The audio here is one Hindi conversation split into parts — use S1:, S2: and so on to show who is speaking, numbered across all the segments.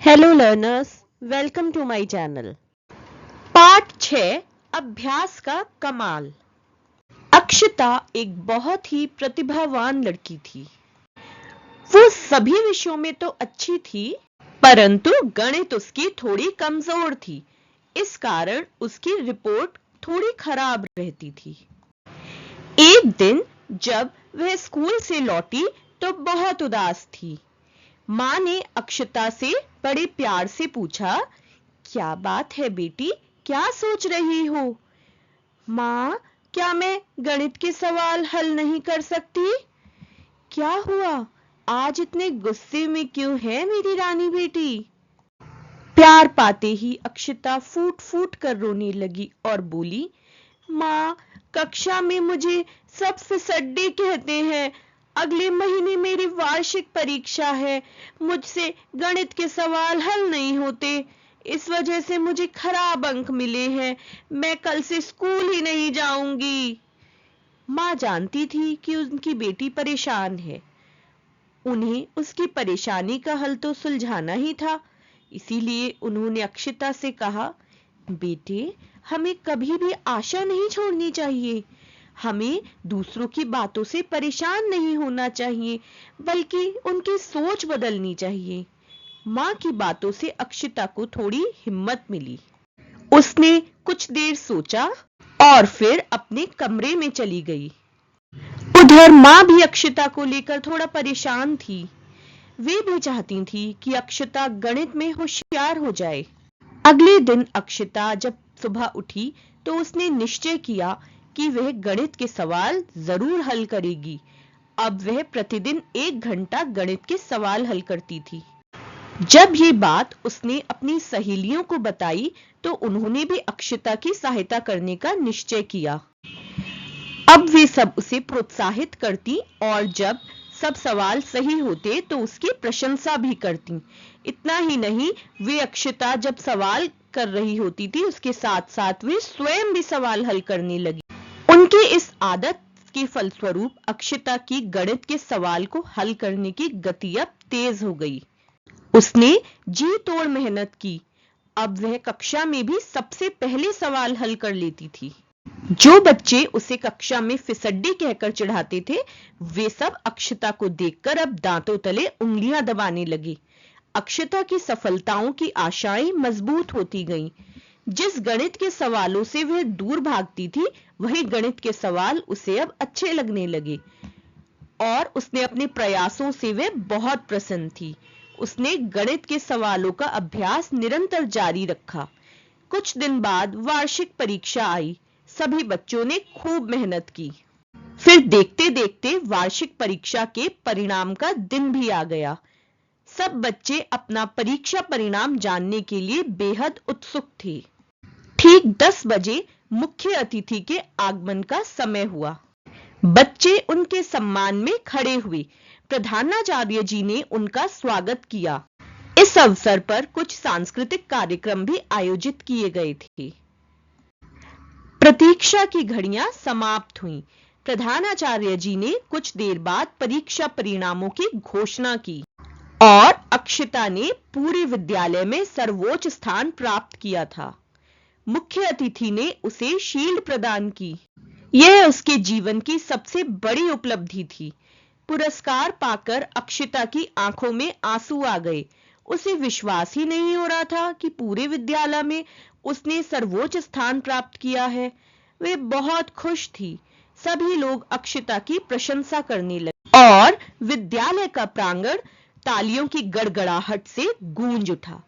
S1: Hello learners, welcome to my channel. Part 6 अभ्यास का कमाल। अक्षता एक बहुत ही प्रतिभावान लड़की थी। वो सभी विषयों में तो अच्छी थी, परंतु गणित उसकी थोड़ी कमजोर थी। इस कारण उसकी रिपोर्ट थोड़ी खराब रहती थी। एक दिन जब वह स्कूल से लौटी तो बहुत उदास थी। माँ ने अक्षता से बड़े प्यार से पूछा, क्या बात है बेटी, क्या सोच रही हो? माँ, क्या मैं गणित के सवाल हल नहीं कर सकती? क्या हुआ, आज इतने गुस्से में क्यों है मेरी रानी बेटी? प्यार पाते ही अक्षता फूट फूट कर रोने लगी और बोली, माँ, कक्षा में मुझे सब फिसड्डे कहते हैं। अगले महीने मेरी वार्षिक परीक्षा है। मुझसे गणित के सवाल हल नहीं होते। इस वजह से मुझे खराब अंक मिले हैं। मैं कल से स्कूल ही नहीं जाऊंगी। माँ जानती थी कि उनकी बेटी परेशान है। उन्हें उसकी परेशानी का हल तो सुलझाना ही था। इसीलिए उन्होंने अक्षता से कहा, बेटे, हमें कभी भी आशा नहीं छोड़नी चाहिए। हमें दूसरों की बातों से परेशान नहीं होना चाहिए, बल्कि उनकी सोच बदलनी चाहिए। माँ की बातों से अक्षता को थोड़ी हिम्मत मिली। उसने कुछ देर सोचा और फिर अपने कमरे में चली गई। उधर माँ भी अक्षता को लेकर थोड़ा परेशान थी। वे भी चाहती थी कि अक्षता गणित में होशियार हो जाए। अगले दिन अक्षता जब सुबह उठी तो उसने निश्चय किया कि वह गणित के सवाल जरूर हल करेगी। अब वह प्रतिदिन 1 घंटा गणित के सवाल हल करती थी। जब ये बात उसने अपनी सहेलियों को बताई तो उन्होंने भी अक्षता की सहायता करने का निश्चय किया। अब वे सब उसे प्रोत्साहित करती और जब सब सवाल सही होते तो उसकी प्रशंसा भी करती। इतना ही नहीं, वे अक्षता जब सवाल कर रही होती थी उसके साथ साथ वे स्वयं भी सवाल हल करने लगी। उनकी इस आदत के फलस्वरूप अक्षता की गणित के सवाल को हल करने की गति अब तेज हो गई। उसने जी तोड़ मेहनत की। अब वह कक्षा में भी सबसे पहले सवाल हल कर लेती थी। जो बच्चे उसे कक्षा में फिसड्डी कहकर चिढ़ाते थे, वे सब अक्षता को देखकर अब दांतों तले उंगलियां दबाने लगे। अक्षता की सफलताओं की आशाएं मजबूत होती गईं। जिस गणित के सवालों से वह दूर भागती थी, वही गणित के सवाल उसे अब अच्छे लगने लगे और उसने अपने प्रयासों से वह बहुत प्रसन्न थी। उसने गणित के सवालों का अभ्यास निरंतर जारी रखा। कुछ दिन बाद वार्षिक परीक्षा आई। सभी बच्चों ने खूब मेहनत की। फिर देखते देखते वार्षिक परीक्षा के परिणाम का दिन भी आ गया। सब बच्चे अपना परीक्षा परिणाम जानने के लिए बेहद उत्सुक थे। ठीक 10 बजे मुख्य अतिथि के आगमन का समय हुआ। बच्चे उनके सम्मान में खड़े हुए। प्रधानाचार्य जी ने उनका स्वागत किया। इस अवसर पर कुछ सांस्कृतिक कार्यक्रम भी आयोजित किए गए थे। प्रतीक्षा की घड़ियां समाप्त हुईं। प्रधानाचार्य जी ने कुछ देर बाद परीक्षा परिणामों की घोषणा की और अक्षता ने पूरे विद्यालय में सर्वोच्च स्थान प्राप्त किया था। मुख्य अतिथि ने उसे शील्ड प्रदान की। यह उसके जीवन की सबसे बड़ी उपलब्धि थी। पुरस्कार पाकर अक्षता की आंखों में आंसू आ गए। उसे विश्वास ही नहीं हो रहा था कि पूरे विद्यालय में उसने सर्वोच्च स्थान प्राप्त किया है। वे बहुत खुश थी। सभी लोग अक्षता की प्रशंसा करने लगे और विद्यालय का प्रांगण तालियों की गड़गड़ाहट से गूंज उठा।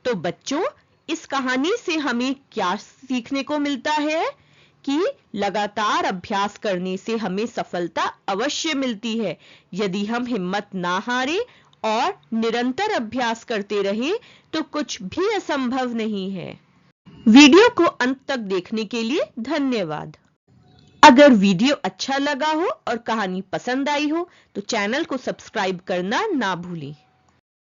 S1: तो बच्चों, इस कहानी से हमें क्या सीखने को मिलता है कि लगातार अभ्यास करने से हमें सफलता अवश्य मिलती है। यदि हम हिम्मत ना हारें और निरंतर अभ्यास करते रहें तो कुछ भी असंभव नहीं है। वीडियो को अंत तक देखने के लिए धन्यवाद। अगर वीडियो अच्छा लगा हो और कहानी पसंद आई हो तो चैनल को सब्सक्राइब करना ना भूलें।